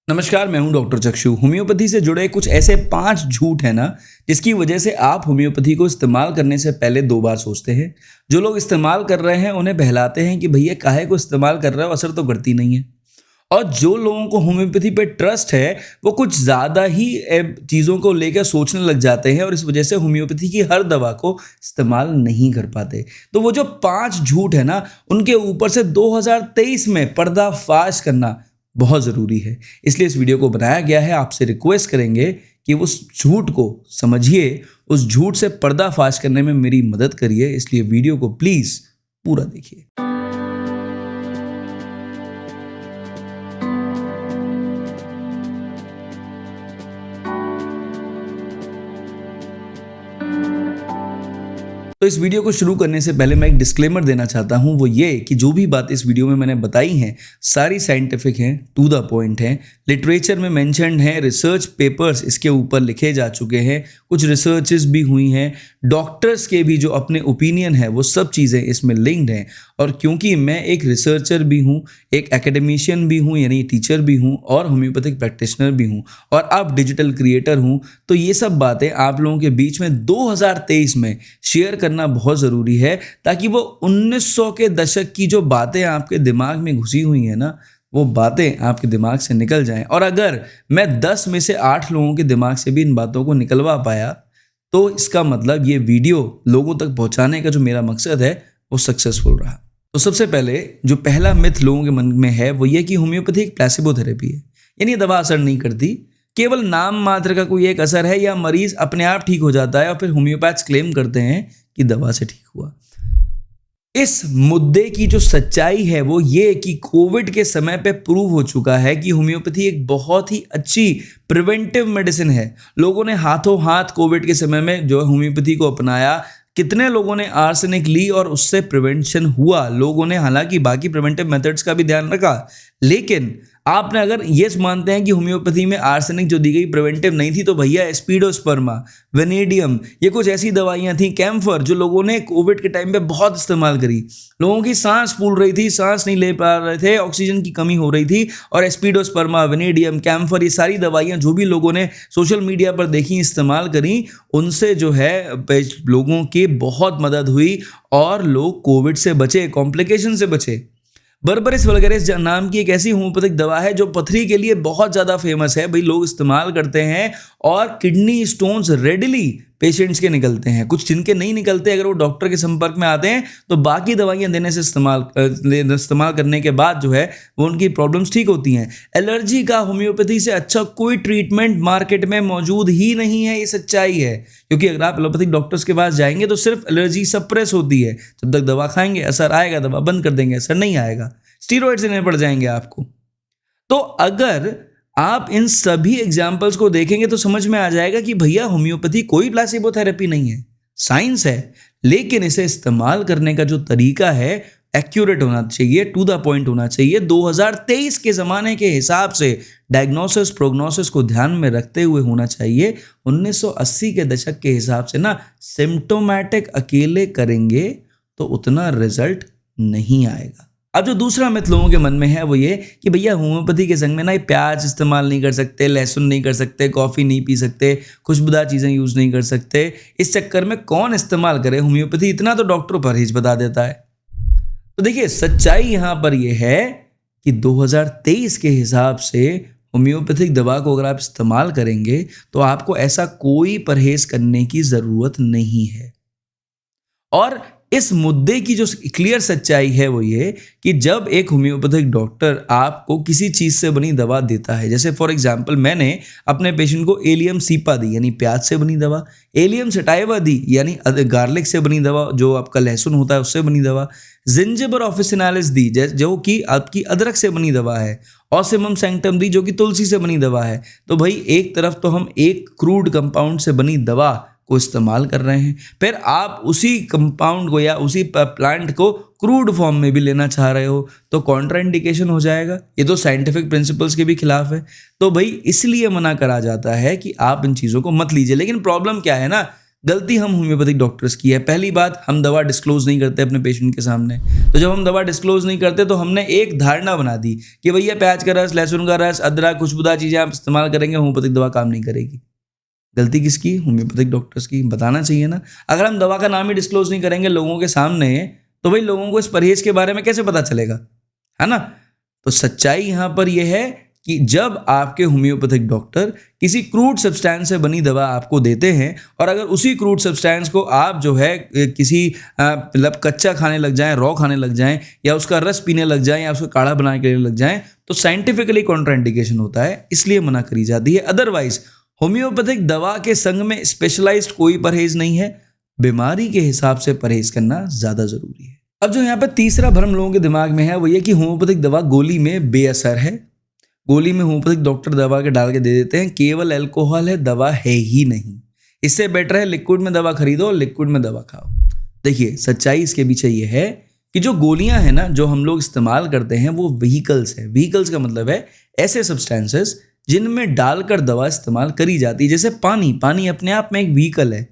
नमस्कार, मैं हूं डॉक्टर चक्षु। होम्योपैथी से जुड़े कुछ ऐसे 5 झूठ हैं ना, जिसकी वजह से आप होम्योपैथी को इस्तेमाल करने से पहले 2 बार सोचते हैं। जो लोग इस्तेमाल कर रहे हैं उन्हें बहलाते हैं कि भैया काहे को इस्तेमाल कर रहे हो, असर तो करती नहीं है। और जो लोगों को होम्योपैथी पे ट्रस्ट है वो कुछ ज़्यादा ही चीज़ों को लेकर सोचने लग जाते हैं और इस वजह से होम्योपैथी की हर दवा को इस्तेमाल नहीं कर पाते। तो वो जो 5 झूठ है ना, उनके ऊपर से 2023 में पर्दाफाश करना बहुत ज़रूरी है। इसलिए इस वीडियो को बनाया गया है। आपसे रिक्वेस्ट करेंगे कि उस झूठ को समझिए, उस झूठ से पर्दाफाश करने में मेरी मदद करिए। इसलिए वीडियो को प्लीज़ पूरा देखिए। तो इस वीडियो को शुरू करने से पहले मैं एक डिस्क्लेमर देना चाहता हूं, वो ये कि जो भी बात इस वीडियो में मैंने बताई हैं सारी साइंटिफिक हैं, टू द पॉइंट हैं, लिटरेचर में मेंशन्ड हैं, रिसर्च पेपर्स इसके ऊपर लिखे जा चुके हैं, कुछ रिसर्चेस भी हुई हैं, डॉक्टर्स के भी जो अपने ओपिनियन है वो सब चीज़ें इसमें लिंक्ड हैं। और क्योंकि मैं एक रिसर्चर भी हूँ, एक एकेडमिशियन भी हूँ यानी टीचर भी हूँ और होम्योपैथिक प्रैक्टिशनर भी हूँ और अब डिजिटल क्रिएटर हूँ, तो ये सब बातें आप लोगों के बीच में 2023 में शेयर करना बहुत ज़रूरी है, ताकि वो 1900 के दशक की जो बातें आपके दिमाग में घुसी हुई हैं ना, वो बातें आपके दिमाग से निकल जाएं। और अगर मैं 10 में से 8 लोगों के दिमाग से भी इन बातों को निकलवा पाया तो इसका मतलब ये वीडियो लोगों तक पहुंचाने का जो मेरा मकसद है वो सक्सेसफुल रहा। तो सबसे पहले जो पहला मिथ लोगों के मन में है वो ये कि होम्योपैथी एक प्लेसिबो थेरेपी है, यानी दवा असर नहीं करती, केवल नाम मात्र का कोई एक असर है या मरीज अपने आप ठीक हो जाता है और फिर होम्योपैथ्स क्लेम करते हैं कि दवा से ठीक हुआ। इस मुद्दे की जो सच्चाई है वो ये कि कोविड के समय पे प्रूव हो चुका है कि होम्योपैथी एक बहुत ही अच्छी प्रिवेंटिव मेडिसिन है। लोगों ने हाथों हाथ कोविड के समय में जो होम्योपैथी को अपनाया, कितने लोगों ने आर्सेनिक ली और उससे प्रिवेंशन हुआ। लोगों ने हालांकि बाकी प्रिवेंटिव मेथड्स का भी ध्यान रखा, लेकिन आपने अगर ये मानते हैं कि होम्योपैथी में आर्सेनिक जो दी गई प्रिवेंटिव नहीं थी, तो भैया एस्पिडोस्पर्मा, वेनेडियम, ये कुछ ऐसी दवाइयां थी, कैम्फर, जो लोगों ने कोविड के टाइम पे बहुत इस्तेमाल करी। लोगों की सांस फूल रही थी, सांस नहीं ले पा रहे थे, ऑक्सीजन की कमी हो रही थी, और एस्पिडोस्पर्मा, वेनेडियम, कैम्फर, ये सारी दवाइयां जो भी लोगों ने सोशल मीडिया पर देखी, इस्तेमाल करी, उनसे जो है लोगों की बहुत मदद हुई और लोग कोविड से बचे, कॉम्प्लिकेशन से बचे। बर्बरिस वल्गरिस नाम की एक ऐसी होम्योपैथिक दवा है जो पथरी के लिए बहुत ज़्यादा फेमस है। भाई लोग इस्तेमाल करते हैं और किडनी स्टोन्स रेडिली पेशेंट्स के निकलते हैं। कुछ जिनके नहीं निकलते, अगर वो डॉक्टर के संपर्क में आते हैं तो बाकी दवाइयां देने से इस्तेमाल करने के बाद जो है वो उनकी प्रॉब्लम्स ठीक होती हैं। एलर्जी का होम्योपैथी से अच्छा कोई ट्रीटमेंट मार्केट में मौजूद ही नहीं है, ये सच्चाई है। क्योंकि अगर आप एलोपैथिक डॉक्टर्स के पास जाएंगे तो सिर्फ एलर्जी सप्रेस होती है, जब तक दवा खाएंगे असर आएगा, दवा बंद कर देंगे असर नहीं आएगा, स्टीरॉइड्स देने पड़ जाएंगे आपको। तो अगर आप इन सभी एग्जाम्पल्स को देखेंगे तो समझ में आ जाएगा कि भैया होम्योपैथी कोई प्लेसिबो थेरेपी नहीं है, साइंस है, लेकिन इसे इस्तेमाल करने का जो तरीका है एक्यूरेट होना चाहिए, टू द पॉइंट होना चाहिए। 2023 के ज़माने के हिसाब से डायग्नोसिस प्रोग्नोसिस को ध्यान में रखते हुए होना चाहिए। 1980 के दशक के हिसाब से ना सिम्टोमैटिक अकेले करेंगे तो उतना रिजल्ट नहीं आएगा। अब जो दूसरा मिथ लोगों के मन में है वो ये कि भैया होम्योपैथी के संग में ना प्याज इस्तेमाल नहीं कर सकते, लहसुन नहीं कर सकते, कॉफ़ी नहीं पी सकते, खुशबूदार चीज़ें यूज़ नहीं कर सकते। इस चक्कर में कौन इस्तेमाल करे होम्योपैथी, इतना तो डॉक्टर परहेज बता देता है। तो देखिए सच्चाई यहाँ पर यह है कि 2023 के हिसाब से होम्योपैथिक दवा को अगर आप इस्तेमाल करेंगे तो आपको ऐसा कोई परहेज करने की ज़रूरत नहीं है। और इस मुद्दे की जो क्लियर सच्चाई है वो ये कि जब एक होम्योपैथिक डॉक्टर आपको किसी चीज़ से बनी दवा देता है, जैसे फॉर एग्जांपल मैंने अपने पेशेंट को एलियम सीपा दी यानी प्याज से बनी दवा, एलियम सटाइवा दी यानी गार्लिक से बनी दवा, जो आपका लहसुन होता है उससे बनी दवा, जिंजिबर ऑफिसिनालिस दी जो कि आपकी अदरक से बनी दवा है, ऑसिमम सैंक्टम दी जो कि तुलसी से बनी दवा है। तो भाई एक तरफ तो हम एक क्रूड कंपाउंड से बनी दवा को इस्तेमाल कर रहे हैं, फिर आप उसी कंपाउंड को या उसी प्लांट को क्रूड फॉर्म में भी लेना चाह रहे हो तो कॉन्ट्राइंडिकेशन हो जाएगा। ये तो साइंटिफिक प्रिंसिपल्स के भी खिलाफ है। तो भाई इसलिए मना करा जाता है कि आप इन चीज़ों को मत लीजिए। लेकिन प्रॉब्लम क्या है ना, गलती हम होम्योपैथिक डॉक्टर्स की है। पहली बात, हम दवा डिस्क्लोज नहीं करते अपने पेशेंट के सामने। तो जब हम दवा डिस्क्लोज नहीं करते तो हमने एक धारणा बना दी कि भैया प्याज का रस, लहसुन का रस, अदरक, खुशबूदार चीज़ें आप इस्तेमाल करेंगे, होम्योपैथिक दवा काम नहीं करेगी। गलती किसकी? होम्योपैथिक डॉक्टर्स की। बताना चाहिए ना। अगर हम दवा का नाम ही डिस्क्लोज नहीं करेंगे लोगों के सामने, तो भाई लोगों को इस परहेज के बारे में कैसे पता चलेगा, है ना। तो सच्चाई यहाँ पर यह है कि जब आपके होम्योपैथिक डॉक्टर किसी क्रूड सब्सटेंस से बनी दवा आपको देते हैं और अगर उसी क्रूड सब्सटेंस को आप जो है किसी मतलब कच्चा खाने लग जाएं, रॉ खाने लग जाएं, या उसका रस पीने लग जाएं, या उसको काढ़ा बनाने के लिए लग जाएं, तो साइंटिफिकली कॉन्ट्राइंडिकेशन होता है, इसलिए मना करी जाती है। अदरवाइज होम्योपैथिक दवा के संग में स्पेशलाइज्ड कोई परहेज नहीं है। बीमारी के हिसाब से परहेज करना ज़्यादा ज़रूरी है। अब जो यहाँ पर तीसरा भ्रम लोगों के दिमाग में है वो ये कि होम्योपैथिक दवा गोली में बेअसर है। गोली में होम्योपैथिक डॉक्टर दवा के डाल के दे देते हैं, केवल अल्कोहल है, दवा है ही नहीं। इससे बेटर है लिक्विड में दवा खरीदो, लिक्विड में दवा खाओ। देखिए सच्चाई इसके पीछे ये है कि जो गोलियां हैं ना जो हम लोग इस्तेमाल करते हैं वो व्हीकल्स है। व्हीकल्स का मतलब है ऐसे सब्सटेंसेस जिनमें डालकर दवा इस्तेमाल करी जाती है। जैसे पानी अपने आप में एक व्हीकल है।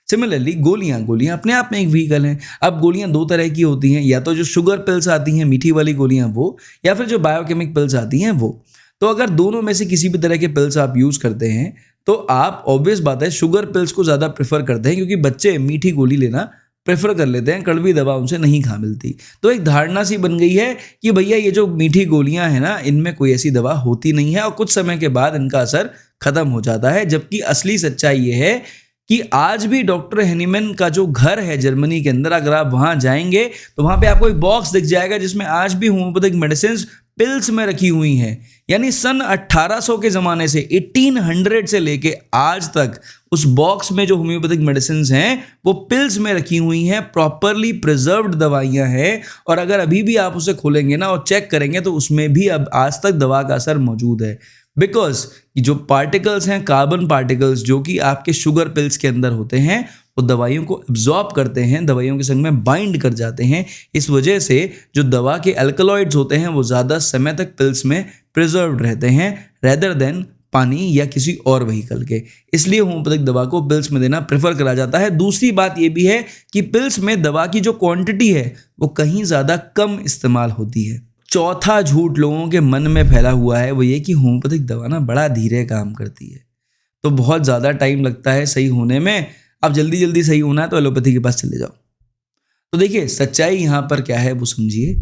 सिमिलरली गोलियां अपने आप में एक व्हीकल हैं। अब गोलियां दो तरह की होती हैं, या तो जो शुगर पिल्स आती हैं मीठी वाली गोलियां वो, या फिर जो बायोकेमिक पिल्स आती हैं वो। तो अगर दोनों में से किसी भी तरह के पिल्स आप यूज़ करते हैं तो आप ऑब्वियस बात है शुगर पिल्स को ज़्यादा प्रेफर करते हैं, क्योंकि बच्चे मीठी गोली लेना प्रेफर कर लेते हैं, कड़वी दवा उनसे नहीं खा मिलती। तो एक धारणा सी बन गई है कि भैया ये जो मीठी गोलियां हैं ना इनमें कोई ऐसी दवा होती नहीं है और कुछ समय के बाद इनका असर खत्म हो जाता है। जबकि असली सच्चाई ये है कि आज भी डॉक्टर हेनीमैन का जो घर है जर्मनी के अंदर, अगर आप वहां जाएंगे तो वहां पे आपको एक बॉक्स दिख जाएगा जिसमें आज भी होम्योपैथिक मेडिसिन पिल्स में रखी हुई हैं। यानी सन 1800 के ज़माने से 1800 से लेके आज तक उस बॉक्स में जो होम्योपैथिक मेडिसिन हैं वो पिल्स में रखी हुई हैं, प्रॉपरली प्रिजर्व्ड दवाइयां हैं। और अगर अभी भी आप उसे खोलेंगे ना और चेक करेंगे तो उसमें भी अब आज तक दवा का असर मौजूद है। बिकॉज जो पार्टिकल्स हैं, कार्बन पार्टिकल्स, जो कि आपके शुगर पिल्स के अंदर होते हैं, वो दवाइयों को एब्जॉर्ब करते हैं, दवाइयों के संग में बाइंड कर जाते हैं। इस वजह से जो दवा के अल्कलॉइड्स होते हैं वो ज़्यादा समय तक पिल्स में प्रिजर्व्ड रहते हैं रेदर देन पानी या किसी और व्हीकल के। इसलिए होम्योपैथिक दवा को पिल्स में देना प्रेफर करा जाता है। दूसरी बात ये भी है कि पिल्स में दवा की जो क्वांटिटी है वो कहीं ज़्यादा कम इस्तेमाल होती है। चौथा झूठ लोगों के मन में फैला हुआ है वो ये कि होम्योपैथिक दवा ना बड़ा धीरे काम करती है, तो बहुत ज़्यादा टाइम लगता है सही होने में। अब जल्दी जल्दी सही होना है तो एलोपैथी के पास चले जाओ। तो देखिए सच्चाई यहाँ पर क्या है वो समझिए।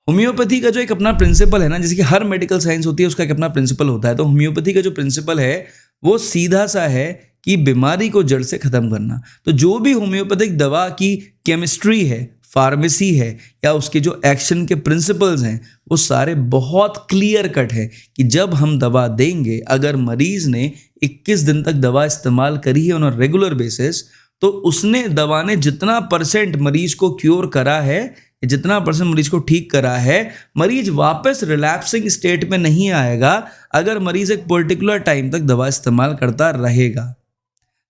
होम्योपैथी का जो एक अपना प्रिंसिपल है ना, जैसे कि हर मेडिकल साइंस होती है उसका एक अपना प्रिंसिपल होता है, तो होम्योपैथी का जो प्रिंसिपल है वो सीधा सा है कि बीमारी को जड़ से ख़त्म करना। तो जो भी होम्योपैथिक दवा की केमिस्ट्री है, फार्मेसी है, या उसके जो एक्शन के प्रिंसिपल्स हैं वो सारे बहुत क्लियर कट है कि जब हम दवा देंगे, अगर मरीज़ ने 21 दिन तक दवा इस्तेमाल करी है ऑन अ रेगुलर बेसिस, तो उसने दवा ने जितना % मरीज को क्योर करा है, जितना % मरीज को ठीक करा है, मरीज वापस रिलैप्सिंग स्टेट में नहीं आएगा अगर मरीज एक पर्टिकुलर टाइम तक दवा इस्तेमाल करता रहेगा।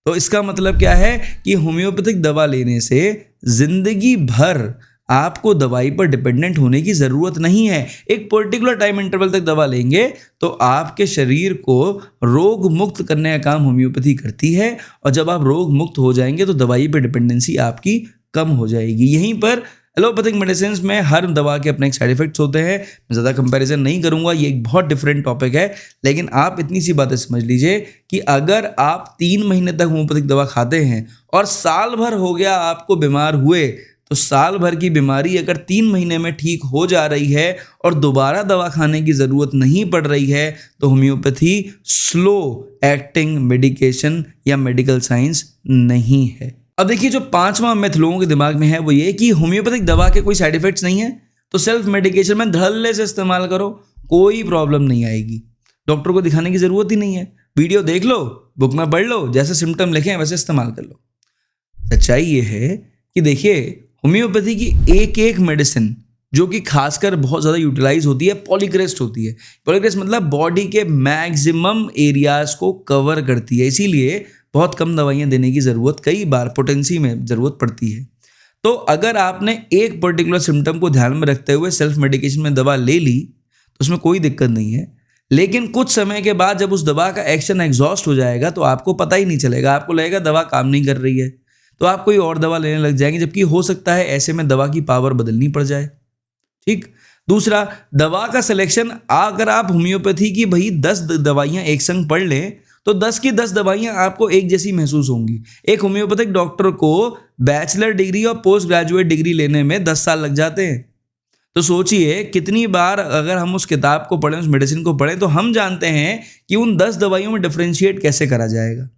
तो इसका मतलब क्या है कि होम्योपैथिक दवा लेने से जिंदगी भर आपको दवाई पर डिपेंडेंट होने की ज़रूरत नहीं है। एक पर्टिकुलर टाइम इंटरवल तक दवा लेंगे तो आपके शरीर को रोग मुक्त करने का काम होम्योपैथी करती है, और जब आप रोग मुक्त हो जाएंगे तो दवाई पर डिपेंडेंसी आपकी कम हो जाएगी। यहीं पर एलोपैथिक मेडिसिन में हर दवा के अपने साइड इफेक्ट्स होते हैं। मैं ज़्यादा कंपैरिजन नहीं करूंगा, ये एक बहुत डिफरेंट टॉपिक है, लेकिन आप इतनी सी बातें समझ लीजिए कि अगर आप 3 महीने तक होम्योपैथिक दवा खाते हैं और साल भर हो गया आपको बीमार हुए, तो साल भर की बीमारी अगर 3 महीने में ठीक हो जा रही है और दोबारा दवा खाने की ज़रूरत नहीं पड़ रही है, तो होम्योपैथी स्लो एक्टिंग मेडिकेशन या मेडिकल साइंस नहीं है। अब देखिए जो 5वां मिथ लोगों के दिमाग में है वो ये कि होम्योपैथिक दवा के कोई साइड इफेक्ट्स नहीं है, तो सेल्फ मेडिकेशन में धड़ल्ले से इस्तेमाल करो, कोई प्रॉब्लम नहीं आएगी, डॉक्टर को दिखाने की ज़रूरत ही नहीं है, वीडियो देख लो, बुक में पढ़ लो, जैसे सिम्टम लिखे हैं वैसे इस्तेमाल कर लो। सच्चाई ये है कि देखिए होम्योपैथी की एक एक मेडिसिन जो कि खासकर बहुत ज़्यादा यूटिलाइज होती है पॉलीक्रेस्ट होती है। पॉलीक्रेस्ट मतलब बॉडी के मैक्सिमम एरियाज़ को कवर करती है, इसीलिए बहुत कम दवाइयाँ देने की ज़रूरत कई बार पोटेंसी में ज़रूरत पड़ती है। तो अगर आपने एक पर्टिकुलर सिम्टम को ध्यान में रखते हुए सेल्फ मेडिकेशन में दवा ले ली तो उसमें कोई दिक्कत नहीं है, लेकिन कुछ समय के बाद जब उस दवा का एक्शन एग्जॉस्ट हो जाएगा तो आपको पता ही नहीं चलेगा, आपको लगेगा दवा काम नहीं कर रही है, तो आप कोई और दवा लेने लग जाएंगे, जबकि हो सकता है ऐसे में दवा की पावर बदलनी पड़ जाए। ठीक। दूसरा, दवा का सिलेक्शन, अगर आप होम्योपैथी की भाई 10 दवाइयाँ एक संग पढ़ लें तो 10 की 10 दवाइयाँ आपको एक जैसी महसूस होंगी। एक होम्योपैथिक डॉक्टर को बैचलर डिग्री और पोस्ट ग्रेजुएट डिग्री लेने में 10 साल लग जाते हैं। तो सोचिए कितनी बार अगर हम उस किताब को पढ़ें, उस मेडिसिन को पढ़ें, तो हम जानते हैं कि उन 10 दवाइयों में डिफरेंशिएट कैसे करा जाएगा।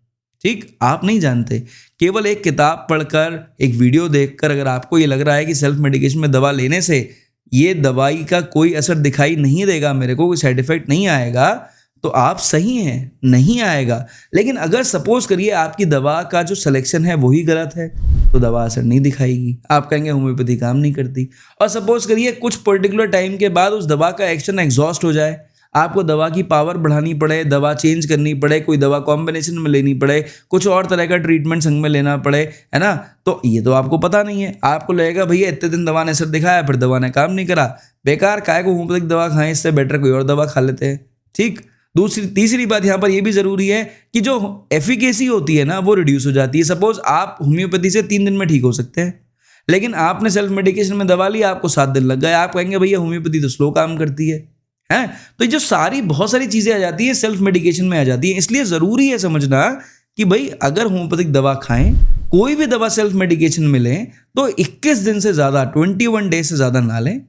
ठीक, आप नहीं जानते। केवल एक किताब पढ़कर, एक वीडियो देखकर अगर आपको ये लग रहा है कि सेल्फ मेडिकेशन में दवा लेने से ये दवाई का कोई असर दिखाई नहीं देगा, मेरे को कोई साइड इफेक्ट नहीं आएगा, तो आप सही हैं, नहीं आएगा। लेकिन अगर सपोज करिए आपकी दवा का जो सिलेक्शन है वही गलत है, तो दवा असर नहीं दिखाएगी, आप कहेंगे होम्योपैथी काम नहीं करती। और सपोज करिए कुछ पर्टिकुलर टाइम के बाद उस दवा का एक्शन एग्जॉस्ट हो जाए, आपको दवा की पावर बढ़ानी पड़े, दवा चेंज करनी पड़े, कोई दवा कॉम्बिनेशन में लेनी पड़े, कुछ और तरह का ट्रीटमेंट संग में लेना पड़े, है ना, तो ये तो आपको पता नहीं है। आपको लगेगा भैया इतने दिन दवा ने असर दिखाया, फिर दवा ने काम नहीं करा, बेकार, काय को होम्योपैथिक दवा खाएं, इससे बेटर कोई और दवा खा लेते हैं। ठीक। तीसरी बात यहाँ पर यह भी जरूरी है कि जो एफिकेसी होती है ना वो रिड्यूस हो जाती है। सपोज आप होम्योपैथी से 3 दिन में ठीक हो सकते हैं, लेकिन आपने सेल्फ मेडिकेशन में दवा ली, आपको 7 दिन लग गए, आप कहेंगे भैया होम्योपैथी तो स्लो काम करती है। तो जो बहुत सारी चीजें आ जाती है सेल्फ मेडिकेशन में आ जाती है। इसलिए जरूरी है समझना कि भाई अगर होम्योपैथिक दवा खाएं, कोई भी दवा सेल्फ मेडिकेशन में लें, तो 21 दिन से ज्यादा, 21 डेज से ज्यादा ना लें।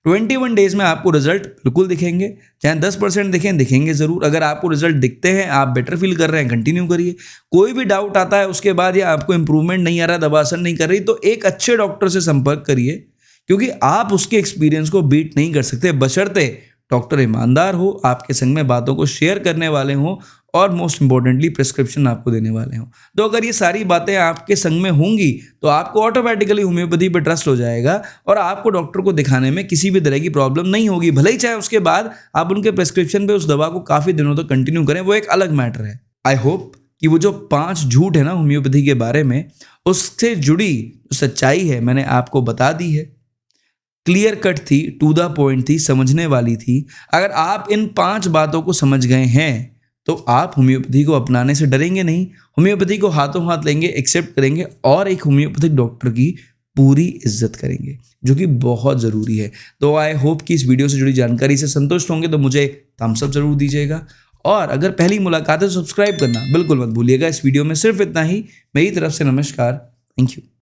21 डेज में आपको रिजल्ट बिल्कुल दिखेंगे, चाहे 10% दिखेंगे जरूर। अगर आपको रिजल्ट दिखते हैं, आप बेटर फील कर रहे हैं, कंटिन्यू करिए। कोई भी डाउट आता है उसके बाद या आपको इंप्रूवमेंट नहीं आ रहा, दवा असर नहीं कर रही, तो एक अच्छे डॉक्टर से संपर्क करिए, क्योंकि आप उसके एक्सपीरियंस को बीट नहीं कर सकते, बशर्ते डॉक्टर ईमानदार हो, आपके संग में बातों को शेयर करने वाले हों और मोस्ट इंपॉर्टेंटली प्रिस्क्रिप्शन आपको देने वाले हों। तो अगर ये सारी बातें आपके संग में होंगी तो आपको ऑटोमेटिकली होम्योपैथी पे ट्रस्ट हो जाएगा और आपको डॉक्टर को दिखाने में किसी भी तरह की प्रॉब्लम नहीं होगी। भले ही चाहे उसके बाद आप उनके प्रिस्क्रिप्शन पे उस दवा को काफ़ी दिनों तक कंटिन्यू करें, वो एक अलग मैटर है। आई होप कि वो जो 5 झूठ है ना होम्योपैथी के बारे में, उससे जुड़ी सच्चाई है मैंने आपको बता दी है। क्लियर कट थी, टू द पॉइंट थी, समझने वाली थी। अगर आप इन 5 बातों को समझ गए हैं तो आप होम्योपैथी को अपनाने से डरेंगे नहीं, होम्योपैथी को हाथों हाथ लेंगे, एक्सेप्ट करेंगे और एक होम्योपैथिक डॉक्टर की पूरी इज्जत करेंगे, जो कि बहुत ज़रूरी है। तो आई होप कि इस वीडियो से जुड़ी जानकारी से संतुष्ट होंगे, तो मुझे थम्स अप जरूर दीजिएगा। और अगर पहली मुलाकात है तो सब्सक्राइब करना बिल्कुल मत भूलिएगा। इस वीडियो में सिर्फ इतना ही। मेरी तरफ से नमस्कार, थैंक यू।